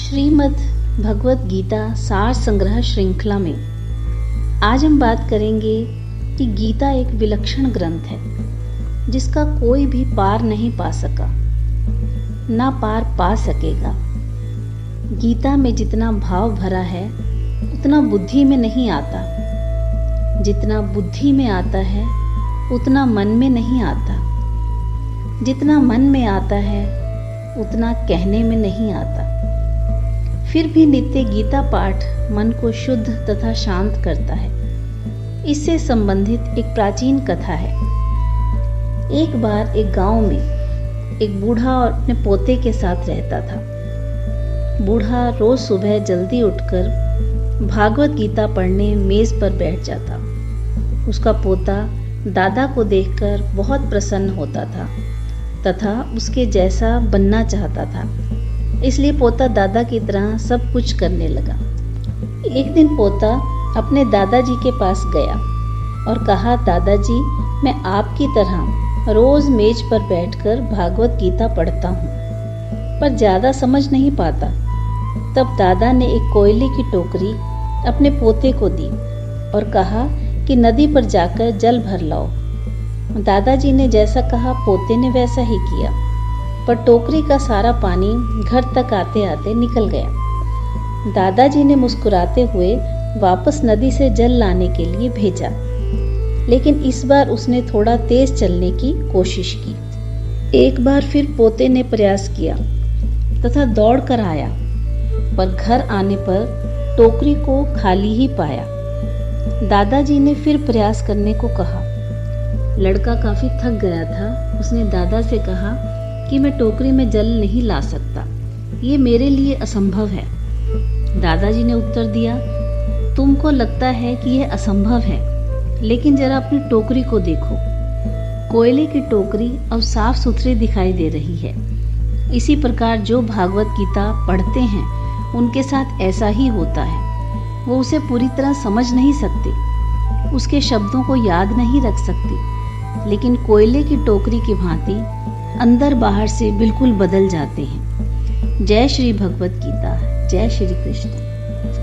श्रीमद् भगवत गीता सार संग्रह श्रृंखला में आज हम बात करेंगे कि गीता एक विलक्षण ग्रंथ है जिसका कोई भी पार नहीं पा सका, ना पार पा सकेगा। गीता में जितना भाव भरा है उतना बुद्धि में नहीं आता, जितना बुद्धि में आता है उतना मन में नहीं आता, जितना मन में आता है उतना कहने में नहीं आता। फिर भी नित्य गीता पाठ मन को शुद्ध तथा शांत करता है। इससे संबंधित एक प्राचीन कथा है। एक बार एक गांव में एक बूढ़ा और अपने पोते के साथ रहता था। बूढ़ा रोज सुबह जल्दी उठकर भागवत गीता पढ़ने मेज पर बैठ जाता। उसका पोता दादा को देखकर बहुत प्रसन्न होता था तथा उसके जैसा बनना चाहता था, इसलिए पोता दादा की तरह सब कुछ करने लगा। एक दिन पोता अपने दादाजी के पास गया और कहा, दादाजी, मैं आपकी तरह रोज मेज पर बैठकर भागवत गीता पढ़ता हूँ, पर ज़्यादा समझ नहीं पाता। तब दादा ने एक कोयले की टोकरी अपने पोते को दी और कहा कि नदी पर जाकर जल भर लाओ। दादाजी ने जैसा कहा पोते ने वैसा ही किया, पर टोकरी का सारा पानी घर तक आते आते निकल गया। दादाजी ने मुस्कुराते हुए वापस नदी से जल लाने के लिए भेजा, लेकिन इस बार उसने थोड़ा तेज चलने की कोशिश की। एक बार फिर पोते ने प्रयास किया तथा दौड़ कर आया, पर घर आने पर टोकरी को खाली ही पाया। दादाजी ने फिर प्रयास करने को कहा। लड़का काफी थक गया था। उसने दादा से कहा कि मैं टोकरी में जल नहीं ला सकता, ये मेरे लिए असंभव है। दादाजी ने उत्तर दिया, तुमको लगता है कि यह असंभव है, लेकिन जरा अपनी टोकरी को देखो। कोयले की टोकरी अब साफ सुथरी दिखाई दे रही है। इसी प्रकार जो भागवत गीता पढ़ते हैं उनके साथ ऐसा ही होता है। वो उसे पूरी तरह समझ नहीं सकते, उसके शब्दों को याद नहीं रख सकते, लेकिन कोयले की टोकरी की भांति अंदर बाहर से बिल्कुल बदल जाते हैं। जय श्री भगवत गीता। जय श्री कृष्ण।